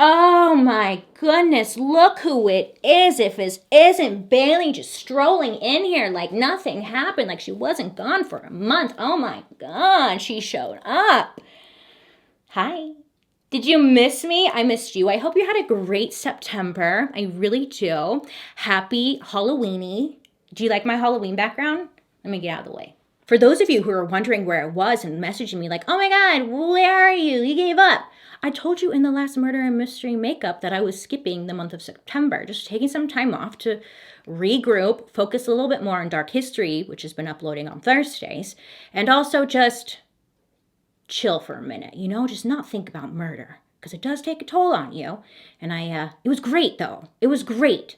Oh my goodness, look who it is. If it isn't Bailey just strolling in here like nothing happened, like she wasn't gone for a month. Oh my God, she showed up. Hi. Did you miss me? I missed you. I hope you had a great September. I really do. Happy Halloweeny. Do you like my Halloween background? Let me get out of the way. For those of you who are wondering where I was and messaging me like, oh my God, where are you? You gave up. I told you in the last Murder and Mystery Makeup that I was skipping the month of September, just taking some time off to regroup, focus a little bit more on Dark History, which has been uploading on Thursdays, and also just chill for a minute, just not think about murder, because it does take a toll on you. And it was great though. It was great.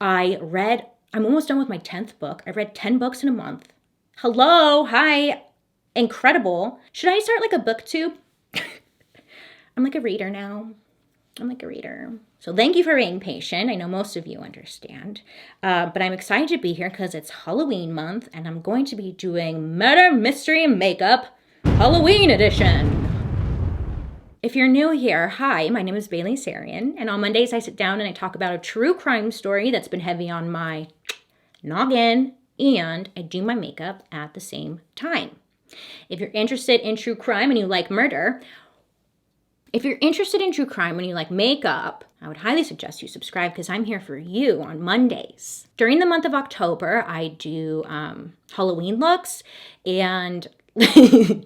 I'm almost done with my 10th book. I read 10 books in a month. Hello, hi, incredible. Should I start like a booktube? I'm like a reader now. I'm like a reader. So thank you for being patient. I know most of you understand. But I'm excited to be here because it's Halloween month and I'm going to be doing Murder, Mystery, and Makeup Halloween edition. If you're new here, hi, my name is Bailey Sarian. And on Mondays I sit down and I talk about a true crime story that's been heavy on my noggin. And I do my makeup at the same time. If you're interested in true crime and you like murder, if you're interested in true crime and you like makeup, I would highly suggest you subscribe because I'm here for you on Mondays. During the month of October, I do Halloween looks, and I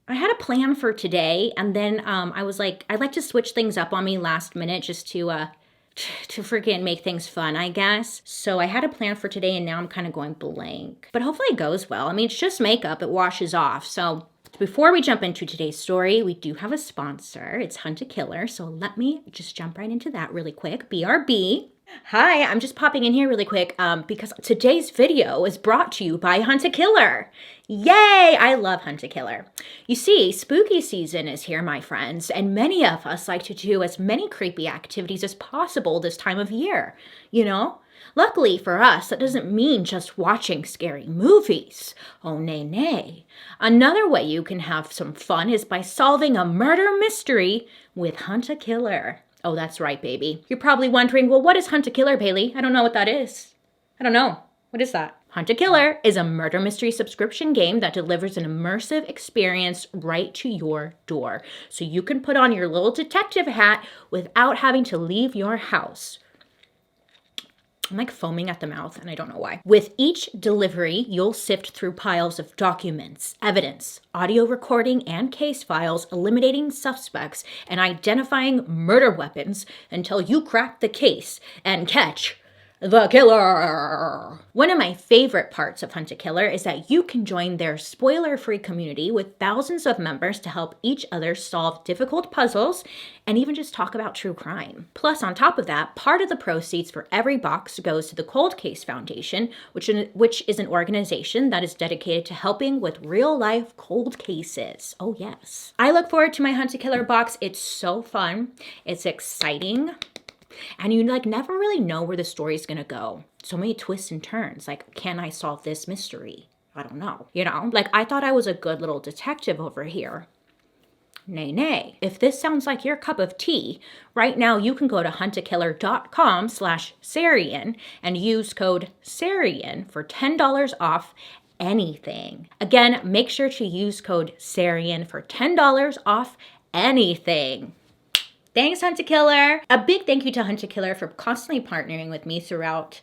had a plan for today, and then I was like, I'd like to switch things up on me last minute just to freaking make things fun, I guess. So I had a plan for today, and now I'm kind of going blank. But hopefully it goes well. I mean, it's just makeup. It washes off, so... Before we jump into today's story, we do have a sponsor. It's Hunt a Killer, so let me just jump right into that really quick. BRB. Hi, I'm just popping in here really quick because today's video is brought to you by Hunt a Killer. Yay! I love Hunt a Killer. You see, spooky season is here, my friends, and many of us like to do as many creepy activities as possible this time of year, Luckily for us, that doesn't mean just watching scary movies. Oh, nay, nay. Another way you can have some fun is by solving a murder mystery with Hunt a Killer. Oh, that's right, baby. You're probably wondering, well, what is Hunt a Killer, Bailey? I don't know what that is. I don't know. What is that? Hunt a Killer is a murder mystery subscription game that delivers an immersive experience right to your door. So you can put on your little detective hat without having to leave your house. I'm like foaming at the mouth and I don't know why. With each delivery, you'll sift through piles of documents, evidence, audio recording, and case files, eliminating suspects and identifying murder weapons until you crack the case and catch the killer. One of my favorite parts of Hunt a Killer is that you can join their spoiler-free community with thousands of members to help each other solve difficult puzzles and even just talk about true crime. Plus, on top of that, part of the proceeds for every box goes to the Cold Case Foundation, which is an organization that is dedicated to helping with real-life cold cases. Oh, yes. I look forward to my Hunt a Killer box. It's so fun. It's exciting. And you never really know where the story's gonna go. So many twists and turns. Like, can I solve this mystery? I don't know. I thought I was a good little detective over here. Nay, nay. If this sounds like your cup of tea, right now you can go to huntakiller.com/Sarian and use code Sarian for $10 off anything. Again, make sure to use code Sarian for $10 off anything. Thanks, Hunt a Killer. A big thank you to Hunt a Killer for constantly partnering with me throughout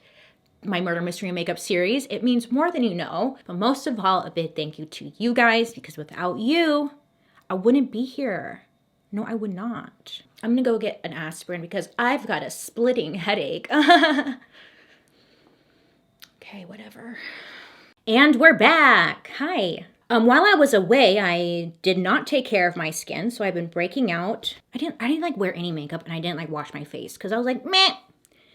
my Murder, Mystery, and Makeup series. It means more than you know, but most of all, a big thank you to you guys, because without you, I wouldn't be here. No, I would not. I'm gonna go get an aspirin because I've got a splitting headache. Okay, whatever. And we're back. Hi. While I was away, I did not take care of my skin, so I've been breaking out. I didn't wear any makeup, and I didn't wash my face because I was like, meh.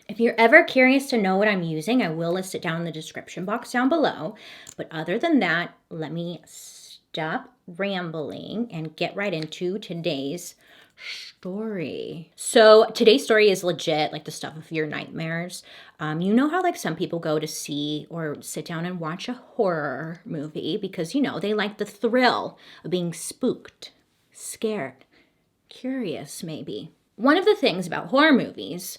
If you're ever curious to know what I'm using, I will list it down in the description box down below. But other than that, let me stop rambling and get right into today's story. So today's story is legit, the stuff of your nightmares. You know how some people go to see or sit down and watch a horror movie because, they like the thrill of being spooked, scared, curious maybe. One of the things about horror movies,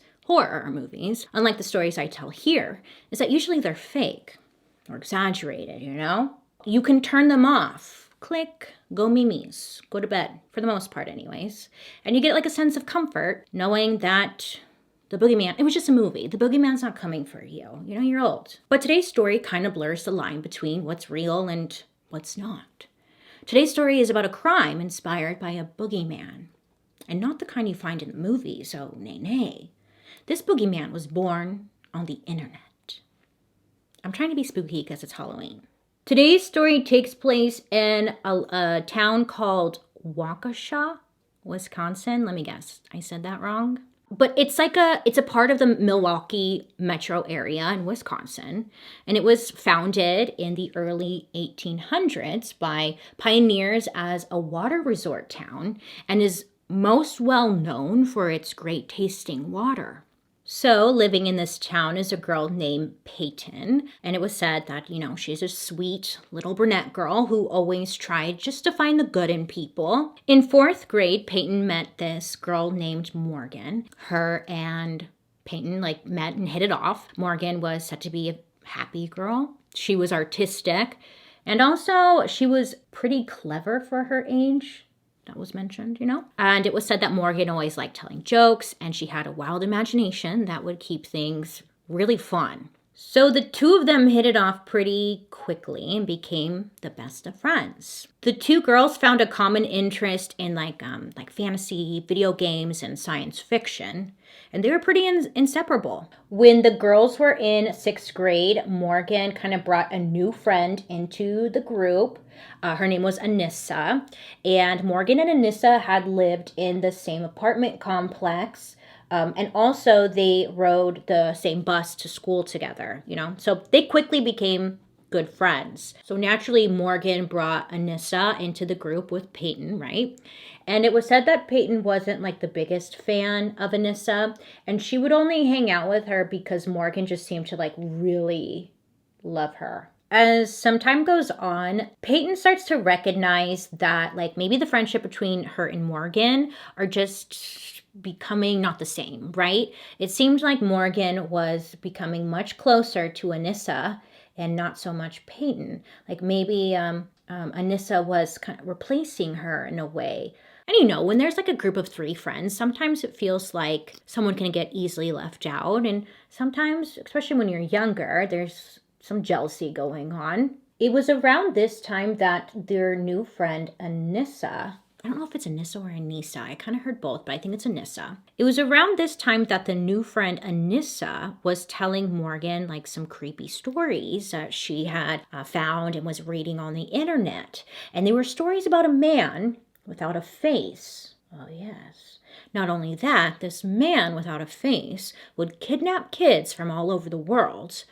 unlike the stories I tell here, is that usually they're fake or exaggerated, you know? You can turn them off. Click, go mimis, go to bed, for the most part anyways. And you get like a sense of comfort knowing that the boogeyman, it was just a movie. The boogeyman's not coming for you. You know, you're old. But today's story kind of blurs the line between what's real and what's not. Today's story is about a crime inspired by a boogeyman. And not the kind you find in the movies, oh nay. This boogeyman was born on the internet. I'm trying to be spooky because it's Halloween. Today's story takes place in a town called Waukesha, Wisconsin. Let me guess, I said that wrong. But it's a part of the Milwaukee metro area in Wisconsin. And it was founded in the early 1800s by pioneers as a water resort town and is most well known for its great tasting water. So living in this town is a girl named Peyton, and it was said that, you know, she's a sweet little brunette girl who always tried just to find the good in people. In 4th grade, Peyton met this girl named Morgan. Her and Peyton met and hit it off. Morgan was said to be a happy girl. She was artistic, and also she was pretty clever for her age. That was mentioned, you know? And it was said that Morgan always liked telling jokes, and she had a wild imagination that would keep things really fun. So the two of them hit it off pretty quickly and became the best of friends. The two girls found a common interest in like fantasy, video games, and science fiction, and they were pretty inseparable. When the girls were in 6th grade, Morgan kind of brought a new friend into the group. Her name was Anissa, and Morgan and Anissa had lived in the same apartment complex. And also they rode the same bus to school together, you know? So they quickly became good friends. So naturally, Morgan brought Anissa into the group with Peyton, right? And it was said that Peyton wasn't like the biggest fan of Anissa, and she would only hang out with her because Morgan just seemed to like really love her. As some time goes on, Peyton starts to recognize that like maybe the friendship between her and Morgan are just becoming not the same, right? It seemed like Morgan was becoming much closer to Anissa and not so much Peyton. Like maybe Anissa was kind of replacing her in a way. And you know, when there's like a group of 3 friends, sometimes it feels like someone can get easily left out. And sometimes, especially when you're younger, there's some jealousy going on. It was around this time that their new friend, Anissa, I don't know if it's Anissa or Anissa. I kind of heard both, but I think it's Anissa. It was around this time that the new friend Anissa was telling Morgan like some creepy stories that she had found and was reading on the internet. And they were stories about a man without a face. Oh, yes. Not only that, this man without a face would kidnap kids from all over the world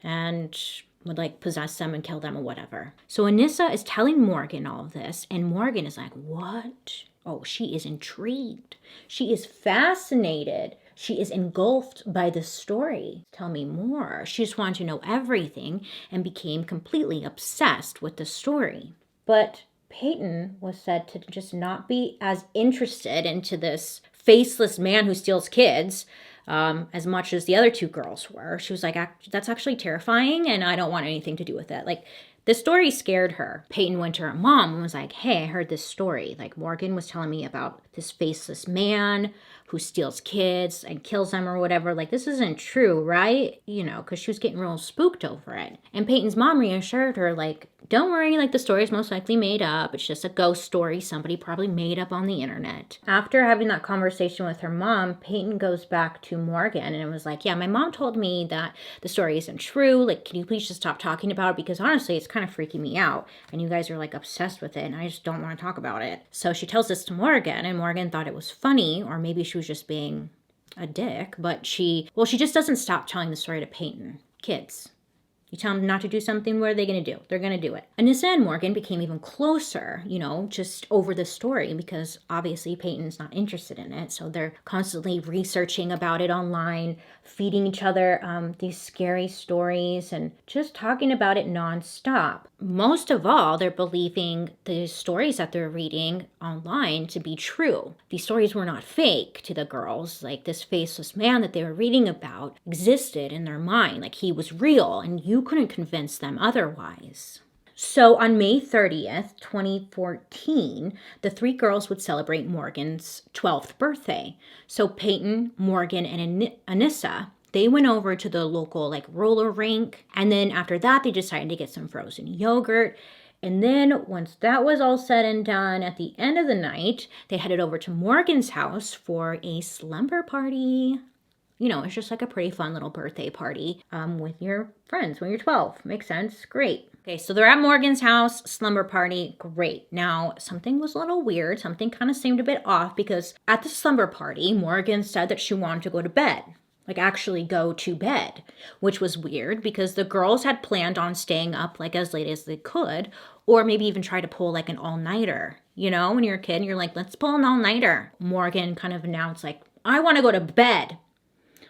and would like possess them and kill them or whatever. So Anissa is telling Morgan all of this, and Morgan is like, what? Oh, she is intrigued. She is fascinated. She is engulfed by this story. Tell me more. She just wanted to know everything and became completely obsessed with the story. But Peyton was said to just not be as interested into this faceless man who steals kids as much as the other 2 girls were. She was like, that's actually terrifying, and I don't want anything to do with it. Like, the story scared her. Peyton went to her mom and was like, hey, I heard this story. Like, Morgan was telling me about this faceless man who steals kids and kills them or whatever. Like, this isn't true, right? You know, because she was getting real spooked over it. And Peyton's mom reassured her, like, don't worry, like the story's most likely made up. It's just a ghost story somebody probably made up on the internet. After having that conversation with her mom, Peyton goes back to Morgan and was like, yeah, my mom told me that the story isn't true. Like, can you please just stop talking about it? Because honestly, it's kind of freaking me out. And you guys are like obsessed with it and I just don't want to talk about it. So she tells this to Morgan and Morgan thought it was funny, or maybe she was just being a dick, but she just doesn't stop telling the story to Peyton. Kids. You tell them not to do something, what are they going to do? They're going to do it. Anissa and Morgan became even closer, just over the story, because obviously Peyton's not interested in it. So they're constantly researching about it online, feeding each other these scary stories, and just talking about it nonstop. Most of all, they're believing the stories that they're reading online to be true. These stories were not fake to the girls. Like, this faceless man that they were reading about existed in their mind. Like, he was real, and you couldn't convince them otherwise. So on May 30th, 2014, the three girls would celebrate Morgan's 12th birthday. So Peyton, Morgan, and Anissa, they went over to the local roller rink. And then after that, they decided to get some frozen yogurt. And then once that was all said and done, at the end of the night, they headed over to Morgan's house for a slumber party. It's just like a pretty fun little birthday party with your friends when you're 12. Makes sense? Great. Okay, so they're at Morgan's house, slumber party. Great. Now, something was a little weird. Something kind of seemed a bit off, because at the slumber party, Morgan said that she wanted to go to bed. Actually go to bed, which was weird because the girls had planned on staying up as late as they could, or maybe even try to pull an all-nighter. When you're a kid and you're like, let's pull an all-nighter. Morgan kind of announced I want to go to bed.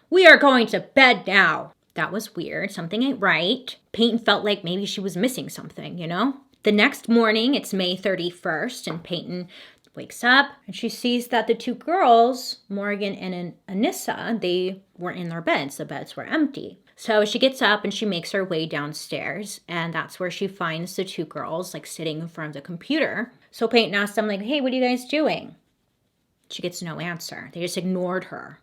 We are going to bed now. That was weird. Something ain't right. Peyton felt like maybe she was missing something, The next morning, it's May 31st, and Peyton wakes up and she sees that the two girls, Morgan and Anissa, they weren't in their beds. The beds were empty. So she gets up and she makes her way downstairs, and that's where she finds the two girls sitting in front of the computer. So Peyton asks them hey, what are you guys doing? She gets no answer. They just ignored her.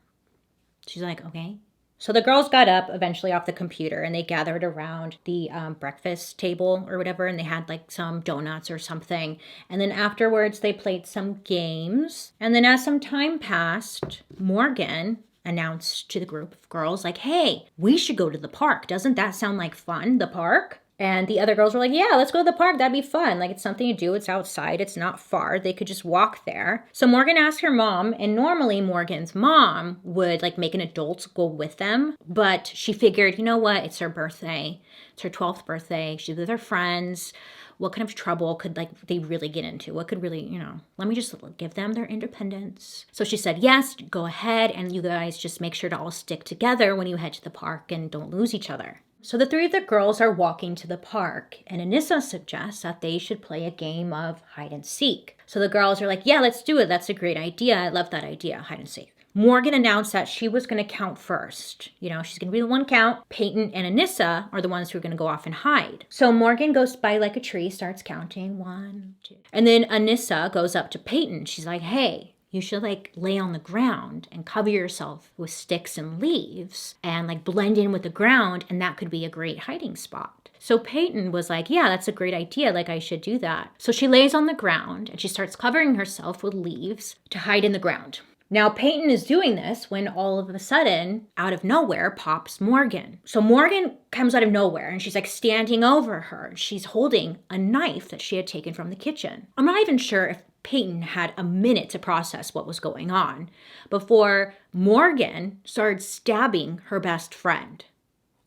She's like, okay. So the girls got up eventually off the computer, and they gathered around the breakfast table or whatever, and they had some donuts or something. And then afterwards, they played some games. And then as some time passed, Morgan announced to the group of girls hey, we should go to the park. Doesn't that sound like fun, the park? And the other girls were like, yeah, let's go to the park. That'd be fun. It's something to do. It's outside. It's not far. They could just walk there. So Morgan asked her mom, and normally Morgan's mom would make an adult go with them. But she figured, you know what? It's her birthday. It's her 12th birthday. She's with her friends. What kind of trouble could they really get into? What could really, let me just give them their independence. So she said, yes, go ahead. And you guys just make sure to all stick together when you head to the park and don't lose each other. So the three of the girls are walking to the park, and Anissa suggests that they should play a game of hide and seek. So the girls are like, yeah, let's do it. That's a great idea. I love that idea, hide and seek. Morgan announced that she was going to count first. She's going to be the one count. Peyton and Anissa are the ones who are going to go off and hide. So Morgan goes by a tree, starts counting 1, 2. And then Anissa goes up to Peyton. She's like, hey, you should lay on the ground and cover yourself with sticks and leaves and blend in with the ground, and that could be a great hiding spot. So Peyton was like, yeah, that's a great idea. I should do that. So she lays on the ground and she starts covering herself with leaves to hide in the ground. Now Peyton is doing this when all of a sudden, out of nowhere, pops Morgan. So Morgan comes out of nowhere and she's standing over her. She's holding a knife that she had taken from the kitchen. I'm not even sure if Peyton had a minute to process what was going on before Morgan started stabbing her best friend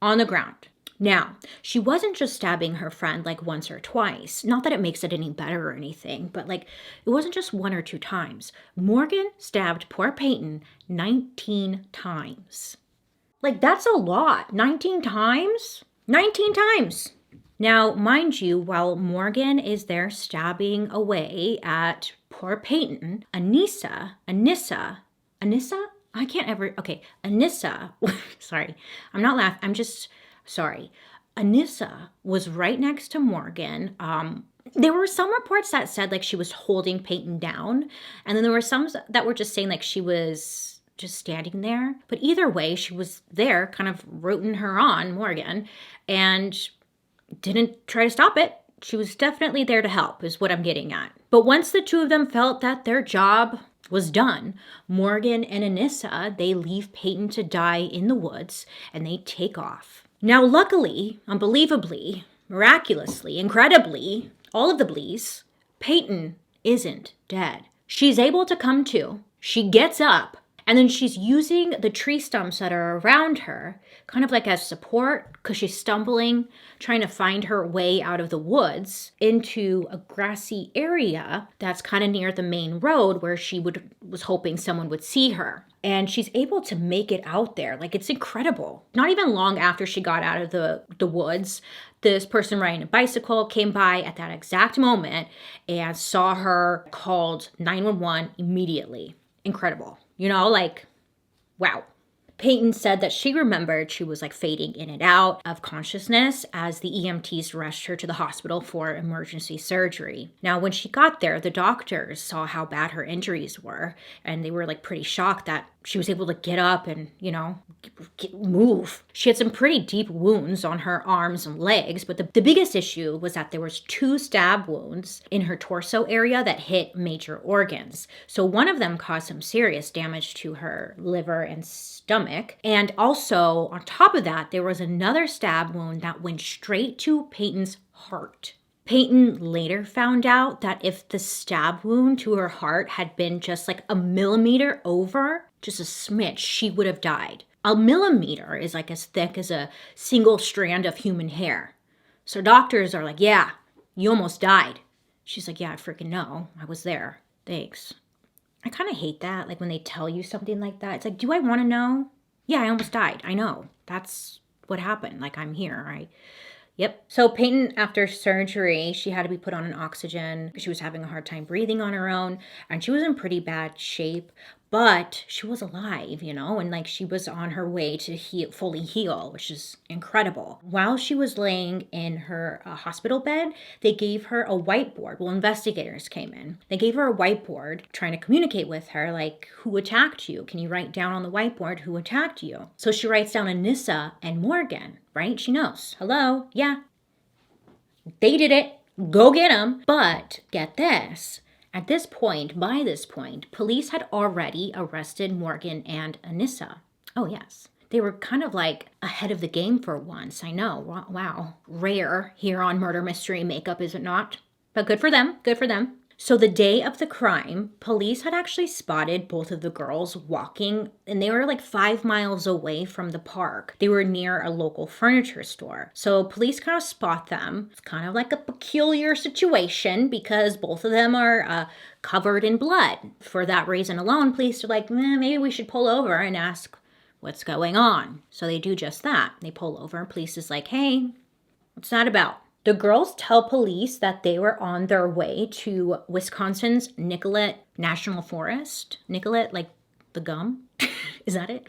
on the ground. Now, she wasn't just stabbing her friend once or twice. Not that it makes it any better or anything, but it wasn't just 1 or 2 times. Morgan stabbed poor Peyton 19 times. That's a lot. 19 times? 19 times! Now, mind you, while Morgan is there stabbing away at poor Peyton, Anissa, sorry, I'm not laughing, I'm just, sorry. Anissa was right next to Morgan. There were some reports that said she was holding Peyton down, and then there were some that were just saying she was just standing there. But either way, she was there kind of rooting her on, Morgan, and didn't try to stop it. She was definitely there to help, is what I'm getting at. But once the two of them felt that their job was done, Morgan and Anissa, they leave Peyton to die in the woods, and they take off. Now, luckily, unbelievably, miraculously, incredibly, all of the blees, Peyton isn't dead. She's able to come to. She gets up, And then she's using the tree stumps that are around her kind of like as support because she's stumbling, trying to find her way out of the woods into a grassy area that's kind of near the main road where she was hoping someone would see her. And she's able to make it out there. Like, it's incredible. Not even long after she got out of the woods, this person riding a bicycle came by at that exact moment and saw her, called 911 immediately. Incredible. You know, like, wow. Peyton said that she remembered she was like fading in and out of consciousness as the EMTs rushed her to the hospital for emergency surgery. Now, when she got there, the doctors saw how bad her injuries were, and they were like pretty shocked that she was able to get up and, you know, move. She had some pretty deep wounds on her arms and legs, but the biggest issue was that there was 2 stab wounds in her torso area that hit major organs. So one of them caused some serious damage to her liver and stomach. And also, on top of that, there was another stab wound that went straight to Peyton's heart. Peyton later found out that if the stab wound to her heart had been just like a millimeter over, just a smidge, she would have died. A millimeter is like as thick as a single strand of human hair. So doctors are like, yeah, you almost died. She's like, yeah, I freaking know. I was there. Thanks. I kind of hate that. Like when they tell you something like that, it's like, do I want to know? Yeah, I almost died. I know. That's what happened. Like, I'm here, right? Yep. So Peyton, after surgery, she had to be put on an oxygen. She was having a hard time breathing on her own, and she was in pretty bad shape, but she was alive, you know, and like she was on her way to fully heal, which is incredible. While she was laying in her hospital bed, they gave her a whiteboard. Well, investigators came in. They gave her a whiteboard trying to communicate with her, like, who attacked you? Can you write down on the whiteboard who attacked you? So she writes down Anissa and Morgan, right? She knows. Hello? Yeah. They did it. Go get them. But get this. By this point, police had already arrested Morgan and Anissa. Oh, yes. They were kind of like ahead of the game for once. I know. Wow. Rare here on Murder Mystery Makeup, is it not? But good for them. Good for them. So the day of the crime, police had actually spotted both of the girls walking, and they were like 5 miles away from the park. They were near a local furniture store. So police kind of spot them. It's kind of like a peculiar situation because both of them are covered in blood. For that reason alone, police are like, maybe we should pull over and ask what's going on. So they do just that. They pull over, and police is like, hey, what's that about? The girls tell police that they were on their way to Wisconsin's Nicollet National Forest. Nicollet, like the gum? Is that it?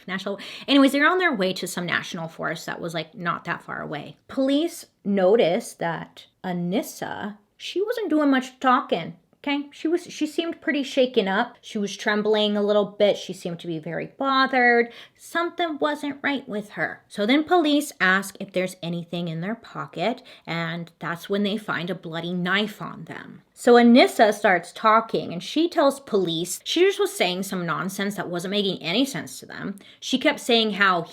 Anyways, they're on their way to some national forest that was like not that far away. Police noticed that Anissa, she wasn't doing much talking. Okay, she seemed pretty shaken up. She was trembling a little bit. She seemed to be very bothered. Something wasn't right with her. So then police ask if there's anything in their pocket, and that's when they find a bloody knife on them. So Anissa starts talking, and she tells police she just was saying some nonsense that wasn't making any sense to them. She kept saying how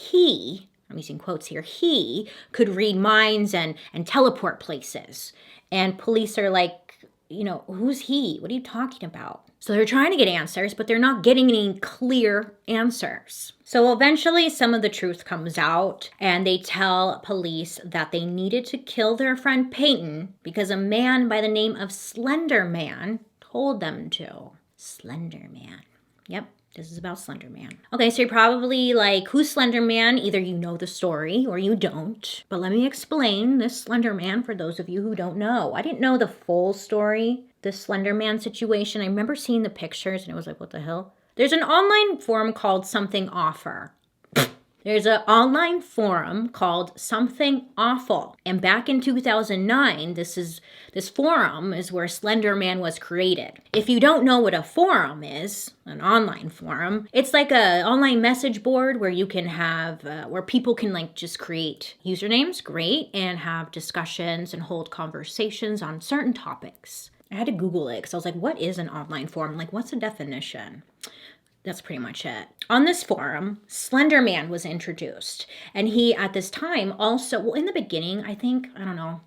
I'm using quotes here, he could read minds and teleport places. And police are like, you know, who's he? What are you talking about? So they're trying to get answers, but they're not getting any clear answers. So eventually some of the truth comes out, and they tell police that they needed to kill their friend Peyton because a man by the name of SLENDERMAN told them to. SLENDERMAN. Yep. This is about SLENDERMAN. Okay, so you're probably like, who's SLENDERMAN? Either you know the story or you don't. But let me explain this SLENDERMAN for those of you who don't know. I didn't know the full story, this SLENDERMAN situation. I remember seeing the pictures and it was like, what the hell? There's an online forum called Something Offer. There's an online forum called Something Awful. And back in 2009, this forum is where SLENDERMAN was created. If you don't know what a forum is, an online forum, it's like an online message board where you can have, where people can like just create usernames, great, and have discussions and hold conversations on certain topics. I had to Google it because I was like, what is an online forum? Like, what's the definition? That's pretty much it. On this forum, Slenderman was introduced. And he, at this time, also, well, in the beginning, I think, I don't know,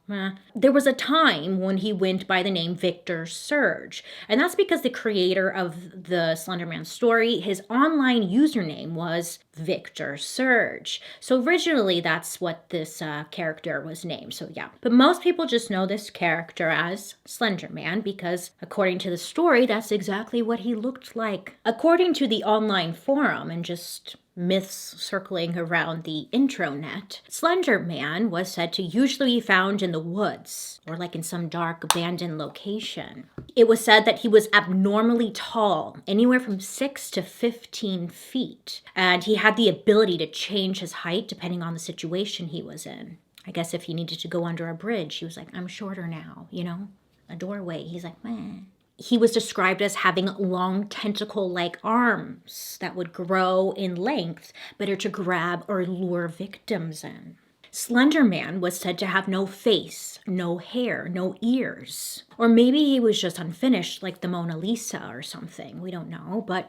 there was a time when he went by the name Victor Surge. And that's because the creator of the Slenderman story, his online username was Victor Surge. So originally, that's what this character was named. So yeah. But most people just know this character as Slenderman because, according to the story, that's exactly what he looked like. According to the online forum and just myths circling around the intranet, Slenderman was said to usually be found in the woods or like in some dark abandoned location. It was said that he was abnormally tall, anywhere from 6 to 15 feet, and he had the ability to change his height depending on the situation he was in. I guess if he needed to go under a bridge, he was like, I'm shorter now, you know? A doorway. He's like, meh. He was described as having long tentacle-like arms that would grow in length, better to grab or lure victims in. Slenderman was said to have no face, no hair, no ears. Or maybe he was just unfinished like the Mona Lisa or something. We don't know, but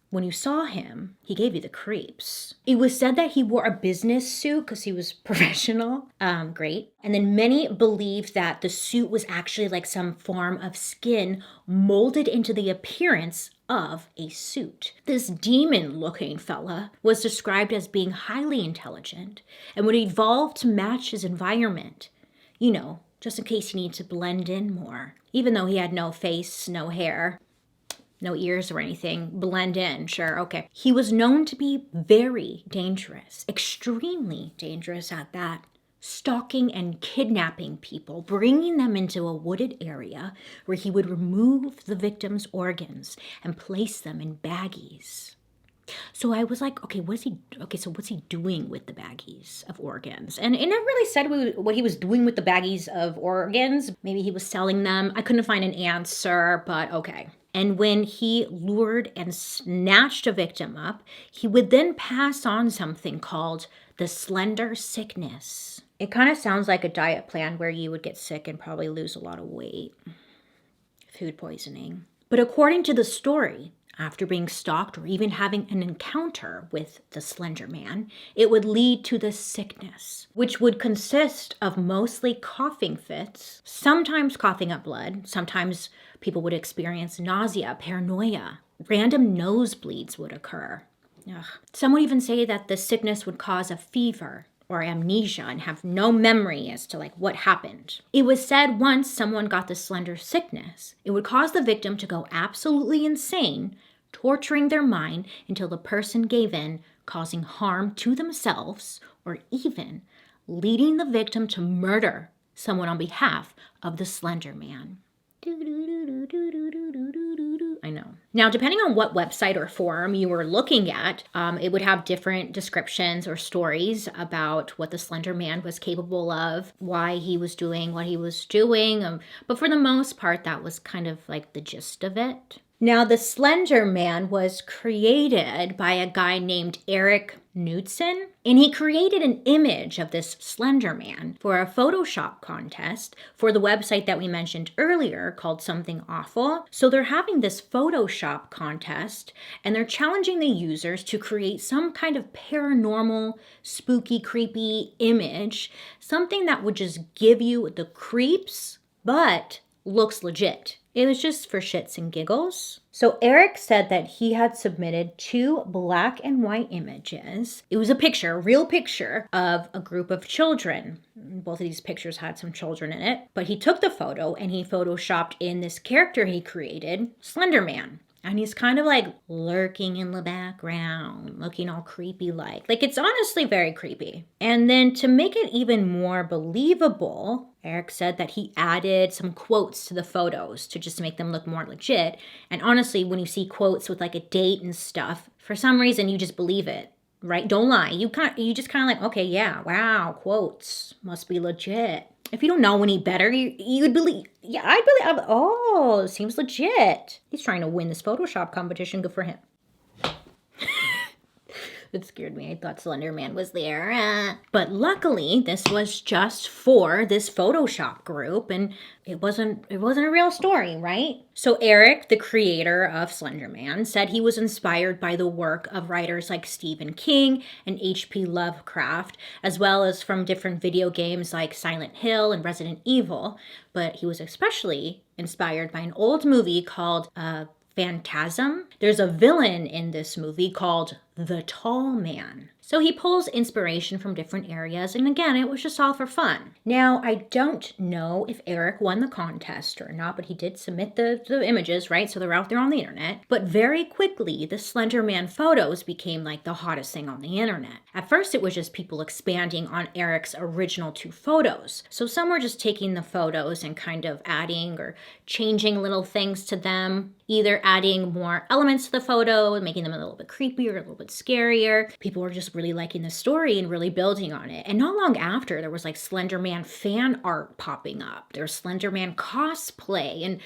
when you saw him, he gave you the creeps. It was said that he wore a business suit because he was professional. Great. And then many believed that the suit was actually like some form of skin molded into the appearance of a suit. This demon-looking fella was described as being highly intelligent and would evolve to match his environment. You know, just in case he needed to blend in more. Even though he had no face, no hair, no ears or anything, blend in, sure, okay. He was known to be very dangerous, extremely dangerous at that, stalking and kidnapping people, bringing them into a wooded area where he would remove the victim's organs and place them in baggies. So I was like, okay, what's he doing with the baggies of organs? And it never really said what he was doing with the baggies of organs. Maybe he was selling them. I couldn't find an answer, but okay. And when he lured and snatched a victim up, he would then pass on something called the slender sickness. It kind of sounds like a diet plan where you would get sick and probably lose a lot of weight. Food poisoning. But according to the story, after being stalked or even having an encounter with the Slender Man, it would lead to the sickness, which would consist of mostly coughing fits, sometimes coughing up blood, sometimes people would experience nausea, paranoia, random nosebleeds would occur. Ugh. Some would even say that the sickness would cause a fever or amnesia and have no memory as to like what happened. It was said once someone got the slender sickness, it would cause the victim to go absolutely insane, torturing their mind until the person gave in, causing harm to themselves or even leading the victim to murder someone on behalf of the Slender Man. I know. Now, depending on what website or forum you were looking at, it would have different descriptions or stories about what the Slender Man was capable of, why he was doing what he was doing. But for the most part, that was kind of like the gist of it. Now, the Slender Man was created by a guy named Eric Knudsen, and he created an image of this Slender Man for a Photoshop contest for the website that we mentioned earlier called Something Awful. So they're having this Photoshop contest, and they're challenging the users to create some kind of paranormal, spooky, creepy image, something that would just give you the creeps, but looks legit. It was just for shits and giggles. So Eric said that he had submitted 2 black and white images. It was a picture, a real picture of a group of children. Both of these pictures had some children in it. But he took the photo and he photoshopped in this character he created, Slender Man. And he's kind of like lurking in the background, looking all creepy like. Like, it's honestly very creepy. And then to make it even more believable, Eric said that he added some quotes to the photos to just make them look more legit. And honestly, when you see quotes with like a date and stuff, for some reason you just believe it, right? Don't lie. You just kind of like, okay, yeah, wow, quotes must be legit. If you don't know any better, you would believe, yeah, I'd believe, oh, it seems legit. He's trying to win this Photoshop competition. Good for him. It scared me. I thought Slenderman was there. But luckily, this was just for this Photoshop group, and it wasn't a real story, right? So Eric, the creator of Slenderman, said he was inspired by the work of writers like Stephen King and H.P. Lovecraft, as well as from different video games like Silent Hill and Resident Evil. But he was especially inspired by an old movie called Phantasm. There's a villain in this movie called the Tall Man. So he pulls inspiration from different areas, and again, it was just all for fun. Now, I don't know if Eric won the contest or not, but he did submit the images, right? So they're out there on the internet. But very quickly, the Slenderman photos became like the hottest thing on the internet. At first, it was just people expanding on Eric's original 2 photos. So some were just taking the photos and kind of adding or changing little things to them, either adding more elements to the photo and making them a little bit creepier, a little bit scarier. People were just really liking the story and really building on it. And not long after, there was like Slenderman fan art popping up. There's Slenderman cosplay and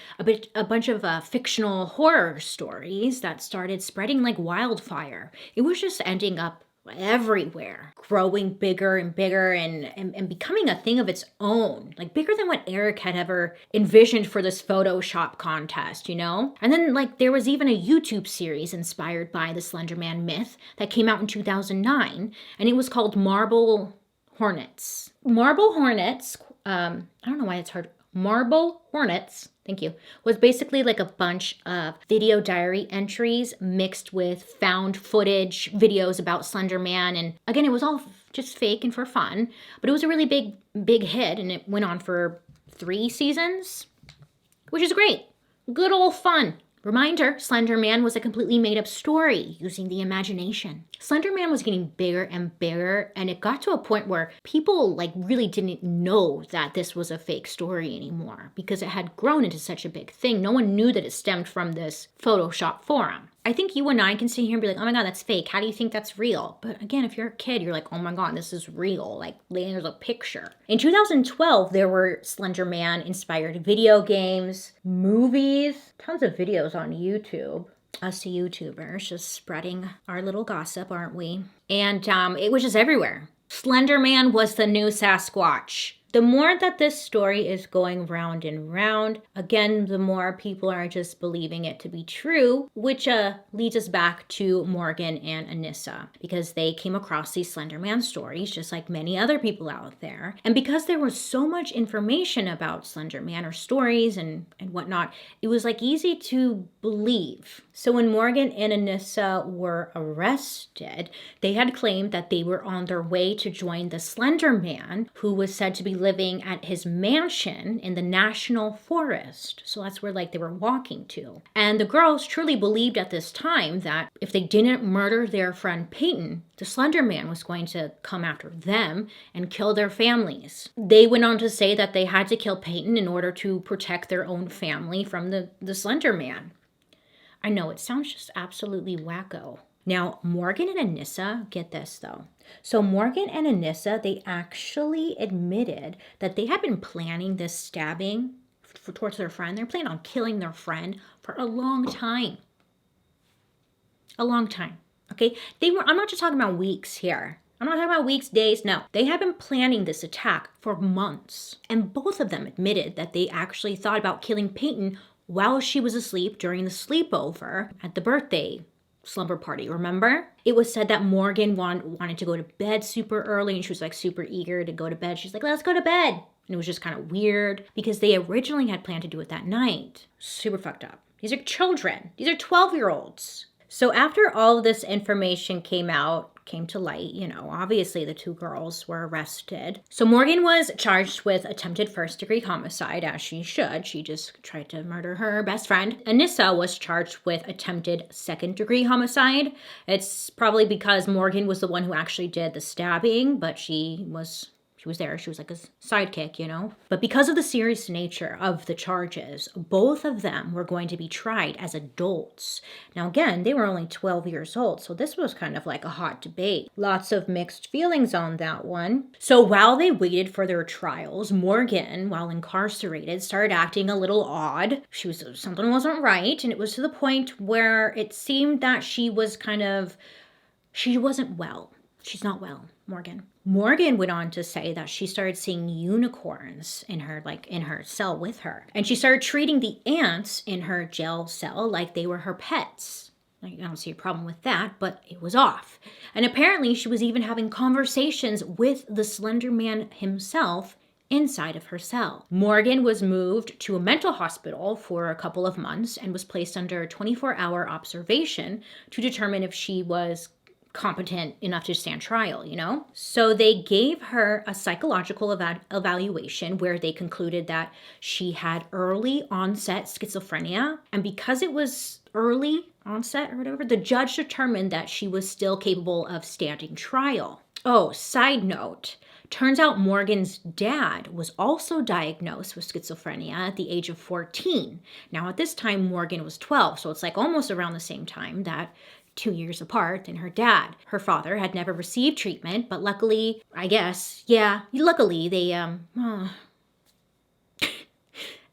a bunch of fictional horror stories that started spreading like wildfire. It was just ending up everywhere, growing bigger and bigger and becoming a thing of its own, like bigger than what Eric had ever envisioned for this Photoshop contest, you know? And then like there was even a YouTube series inspired by the Slenderman myth that came out in 2009, and it was called Marble Hornets. Marble Hornets, I don't know why it's hard. Marble Hornets, thank you, was basically like a bunch of video diary entries mixed with found footage videos about Slenderman. And again, it was all just fake and for fun, but it was a really big hit, and it went on for 3 seasons, which is great. Good old fun. Reminder, Slenderman was a completely made-up story using the imagination. Slenderman was getting bigger and bigger, and it got to a point where people like really didn't know that this was a fake story anymore because it had grown into such a big thing. No one knew that it stemmed from this Photoshop forum. I think you and I can sit here and be like, oh my God, that's fake. How do you think that's real? But again, if you're a kid, you're like, oh my God, this is real. Like, there's a picture. In 2012, there were Slenderman-inspired video games, movies, tons of videos on YouTube. Us YouTubers just spreading our little gossip, aren't we? And it was just everywhere. Slenderman was the new Sasquatch. The more that this story is going round and round, again, the more people are just believing it to be true, which leads us back to Morgan and Anissa, because they came across these Slenderman stories just like many other people out there. And because there was so much information about Slenderman or stories and whatnot, it was like easy to believe. So when Morgan and Anissa were arrested, they had claimed that they were on their way to join the Slenderman, who was said to be living at his mansion in the National Forest. So that's where like they were walking to. And the girls truly believed at this time that if they didn't murder their friend Peyton, the Slenderman was going to come after them and kill their families. They went on to say that they had to kill Peyton in order to protect their own family from the Slenderman. I know, it sounds just absolutely wacko. Now, Morgan and Anissa, get this though. So Morgan and Anissa, they actually admitted that they had been planning this stabbing towards their friend. They're planning on killing their friend for a long time. A long time, okay? I'm not just talking about weeks here. I'm not talking about weeks, days, no. They had been planning this attack for months. And both of them admitted that they actually thought about killing Peyton while she was asleep during the sleepover at the birthday slumber party, remember? It was said that Morgan wanted to go to bed super early, and she was like super eager to go to bed. She's like, let's go to bed. And it was just kind of weird because they originally had planned to do it that night. Super fucked up. These are children. These are 12-year-olds. So after all of this information came to light, you know, obviously the 2 girls were arrested. So Morgan was charged with attempted first-degree homicide, as she should. She just tried to murder her best friend. Anissa was charged with attempted second-degree homicide. It's probably because Morgan was the one who actually did the stabbing, but she was there. She was like a sidekick, you know? But because of the serious nature of the charges, both of them were going to be tried as adults. Now, again, they were only 12 years old, so this was kind of like a hot debate. Lots of mixed feelings on that one. So while they waited for their trials, Morgan, while incarcerated, started acting a little odd. Something wasn't right, and it was to the point where it seemed that she was kind of She wasn't well. She's not well, Morgan. Morgan went on to say that she started seeing unicorns in her cell with her. And she started treating the ants in her jail cell like they were her pets. I don't see a problem with that, but it was off. And apparently she was even having conversations with the Slender Man himself inside of her cell. Morgan was moved to a mental hospital for a couple of months and was placed under 24-hour observation to determine if she was competent enough to stand trial, you know? So they gave her a psychological evaluation where they concluded that she had early onset schizophrenia. And because it was early onset or whatever, the judge determined that she was still capable of standing trial. Oh, side note. Turns out Morgan's dad was also diagnosed with schizophrenia at the age of 14. Now, at this time, Morgan was 12, so it's like almost around the same time, that 2 years apart, than her dad. Her father had never received treatment, but luckily, I guess, luckily they, I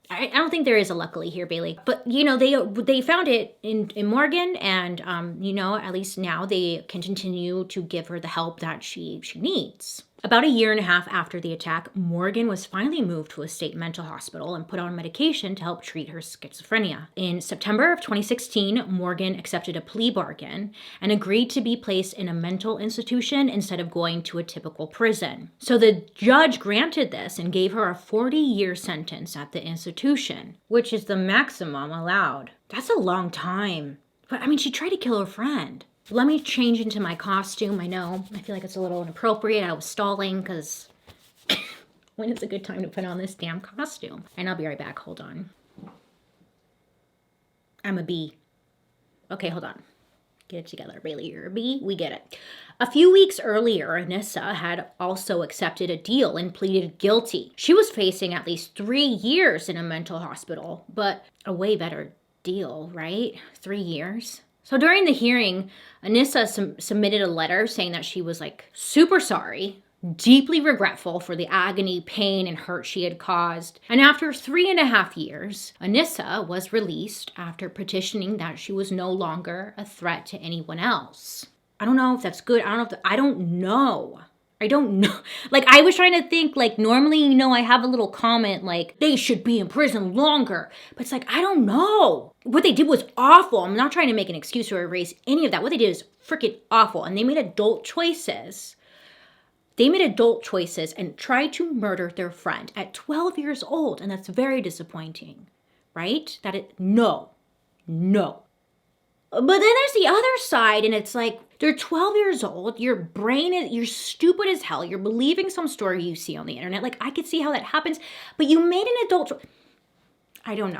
don't think there is a luckily here, Bailey. But, you know, they found it in Morgan, and, you know, at least now they can continue to give her the help that she needs. About a year and a half after the attack, Morgan was finally moved to a state mental hospital and put on medication to help treat her schizophrenia. In September of 2016, Morgan accepted a plea bargain and agreed to be placed in a mental institution instead of going to a typical prison. So the judge granted this and gave her a 40-year sentence at the institution, which is the maximum allowed. That's a long time. But I mean, she tried to kill her friend. Let me change into my costume. I know, I feel like it's a little inappropriate. I was stalling because when is a good time to put on this damn costume? And I'll be right back. Hold on. I'm a bee. Okay, hold on. Get it together, Bailey. You're a bee? We get it. A few weeks earlier, Anissa had also accepted a deal and pleaded guilty. She was facing at least 3 years in a mental hospital, but a way better deal, right? 3 years. So during the hearing, Anissa submitted a letter saying that she was like super sorry, deeply regretful for the agony, pain, and hurt she had caused. And after 3.5 years, Anissa was released after petitioning that she was no longer a threat to anyone else. I don't know if that's good. I don't know. Like, I was trying to think, like, normally, you know, I have a little comment, like, they should be in prison longer. But it's like, I don't know. What they did was awful. I'm not trying to make an excuse or erase any of that. What they did is freaking awful. And they made adult choices. And tried to murder their friend at 12 years old. And that's very disappointing, right? No. But then there's the other side, and it's like, they're 12 years old, you're stupid as hell, you're believing some story you see on the internet. Like, I could see how that happens, but you made an adult I don't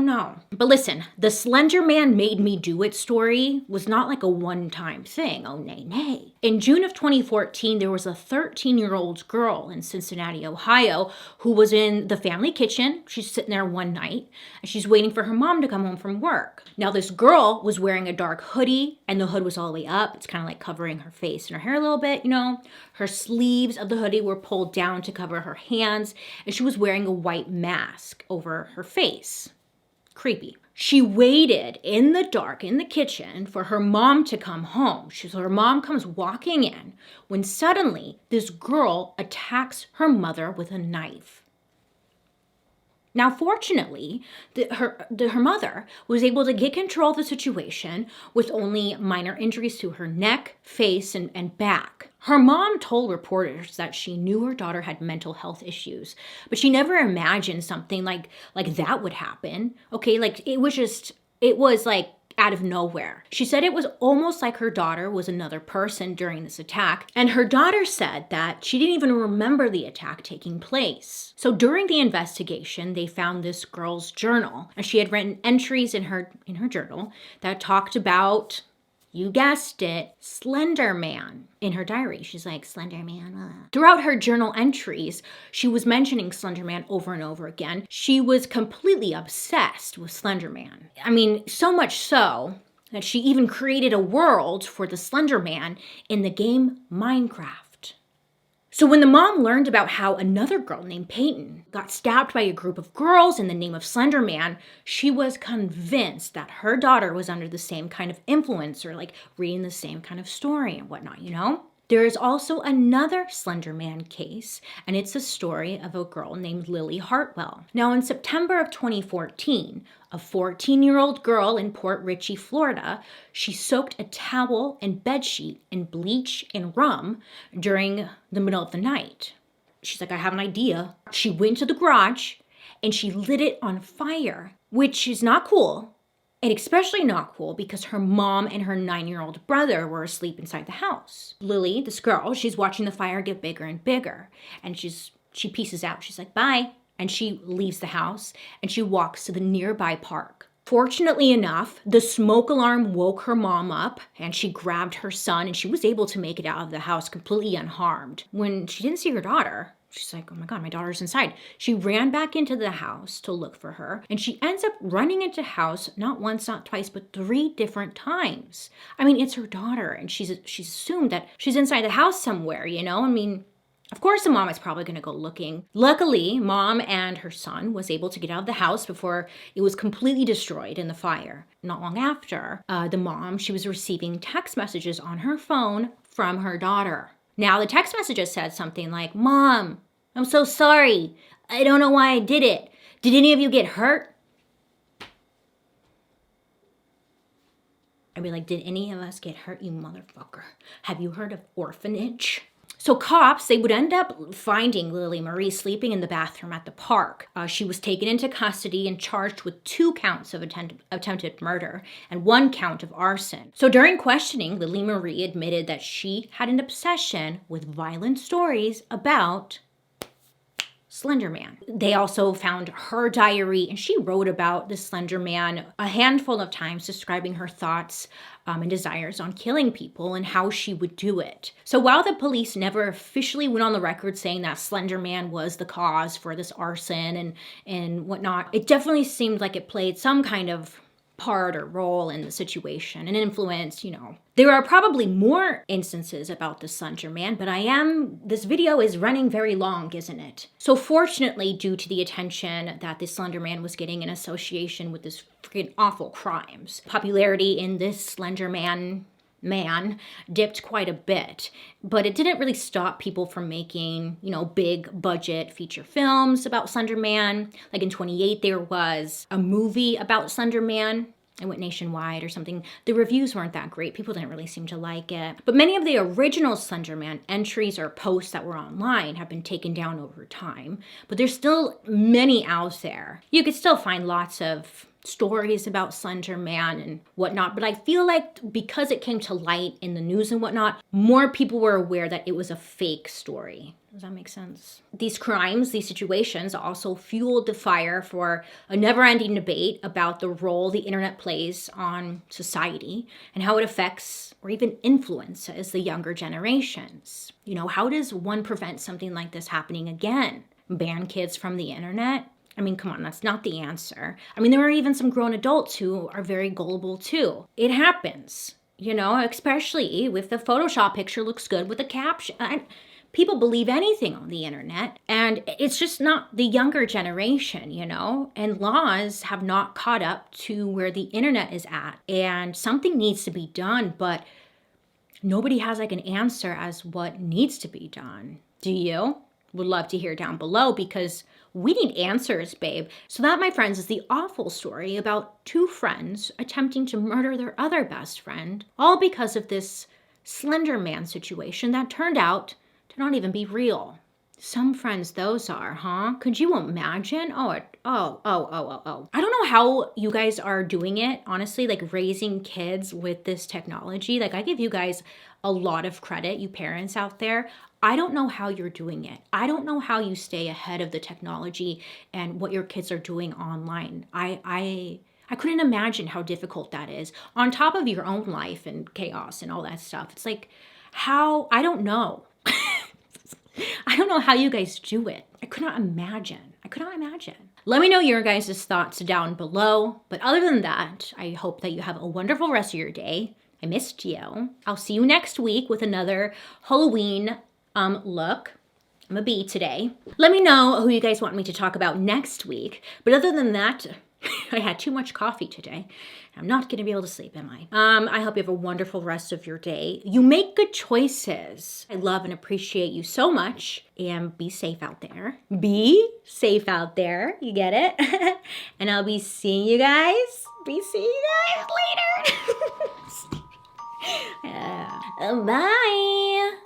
know. But listen, the Slender Man made me do it story was not like a one-time thing. Oh, nay. In June of 2014, there was a 13-year-old girl in Cincinnati, Ohio, who was in the family kitchen. She's sitting there one night, and she's waiting for her mom to come home from work. Now, this girl was wearing a dark hoodie, and the hood was all the way up. It's kind of like covering her face and her hair a little bit, you know. Her sleeves of the hoodie were pulled down to cover her hands, and she was wearing a white mask over her face. Creepy. She waited in the dark in the kitchen for her mom to come home. So her mom comes walking in when suddenly this girl attacks her mother with a knife. Now, fortunately, her mother was able to get control of the situation with only minor injuries to her neck, face, and back. Her mom told reporters that she knew her daughter had mental health issues, but she never imagined something like that would happen. Okay, like it was like out of nowhere. She said it was almost like her daughter was another person during this attack, and her daughter said that she didn't even remember the attack taking place. So during the investigation, they found this girl's journal, and she had written entries in her journal that talked about, you guessed it, SLENDERMAN. In her diary, she's like, SLENDERMAN. Throughout her journal entries, she was mentioning SLENDERMAN over and over again. She was completely obsessed with SLENDERMAN. I mean, so much so that she even created a world for the SLENDERMAN in the game Minecraft. So when the mom learned about how another girl named Peyton got stabbed by a group of girls in the name of Slenderman, she was convinced that her daughter was under the same kind of influence, or like reading the same kind of story and whatnot, you know? There is also another Slenderman case, and it's a story of a girl named Lily Hartwell. Now, in September of 2014, a 14-year-old girl in Port Richey, Florida, she soaked a towel and bedsheet in bleach and rum during the middle of the night. She's like, I have an idea. She went to the garage and she lit it on fire, which is not cool. And especially not cool because her mom and her 9-year-old brother were asleep inside the house. Lily, this girl, she's watching the fire get bigger and bigger. And she pieces out. She's like, bye. And she leaves the house and she walks to the nearby park. Fortunately enough, the smoke alarm woke her mom up and she grabbed her son and she was able to make it out of the house completely unharmed. When she didn't see her daughter, she's like, oh my God, my daughter's inside. She ran back into the house to look for her, and she ends up running into the house not once, not twice, but 3 different times. I mean, it's her daughter, and she's assumed that she's inside the house somewhere, you know? I mean, of course the mom is probably going to go looking. Luckily, mom and her son was able to get out of the house before it was completely destroyed in the fire. Not long after, the mom, she was receiving text messages on her phone from her daughter. Now, the text messages said something like, Mom, I'm so sorry. I don't know why I did it. Did any of you get hurt? I'd be like, did any of us get hurt, you motherfucker? Have you heard of orphanage? So cops, they would end up finding Lily Marie sleeping in the bathroom at the park. She was taken into custody and charged with 2 counts of attempted murder and 1 count of arson. So during questioning, Lily Marie admitted that she had an obsession with violent stories about Slenderman. They also found her diary, and she wrote about the Slenderman a handful of times, describing her thoughts and desires on killing people and how she would do it. So while the police never officially went on the record saying that Slenderman was the cause for this arson and whatnot, it definitely seemed like it played some kind of part or role in the situation and influence, you know. There are probably more instances about the Slenderman, but this video is running very long, isn't it? So fortunately, due to the attention that the Slenderman was getting in association with this freaking awful crimes, popularity in this Slenderman man dipped quite a bit, but it didn't really stop people from making, you know, big budget feature films about Slenderman. Like in 2008, there was a movie about Slenderman. It went nationwide or something. The reviews weren't that great. People didn't really seem to like it. But many of the original Slenderman entries or posts that were online have been taken down over time. But there's still many out there. You could still find lots of stories about Slenderman and whatnot, but I feel like because it came to light in the news and whatnot, more people were aware that it was a fake story. Does that make sense? These crimes, these situations also fueled the fire for a never-ending debate about the role the internet plays on society and how it affects or even influences the younger generations. You know, how does one prevent something like this happening again? Ban kids from the internet? I mean, come on, that's not the answer. I mean, there are even some grown adults who are very gullible too. It happens, you know, especially if the Photoshop picture looks good with a caption. People believe anything on the internet, and it's just not the younger generation, you know, and laws have not caught up to where the internet is at, and something needs to be done, but nobody has like an answer as what needs to be done. Do you? Would love to hear down below because we need answers, babe. So that, my friends, is the awful story about 2 friends attempting to murder their other best friend, all because of this Slenderman situation that turned out to not even be real. Some friends those are, huh? Could you imagine? Oh. I don't know how you guys are doing it, honestly, like raising kids with this technology. Like, I give you guys a lot of credit, you parents out there. I don't know how you're doing it. I don't know how you stay ahead of the technology and what your kids are doing online. I couldn't imagine how difficult that is. On top of your own life and chaos and all that stuff. It's like, I don't know. I don't know how you guys do it. I could not imagine. Let me know your guys' thoughts down below. But other than that, I hope that you have a wonderful rest of your day. I missed you. I'll see you next week with another Halloween look. I'm a B today. Let me know who you guys want me to talk about next week. But other than that, I had too much coffee today. I'm not gonna be able to sleep, am I? I hope you have a wonderful rest of your day. You make good choices. I love and appreciate you so much. And be safe out there. Be safe out there. You get it? And I'll be seeing you guys. Later. Bye.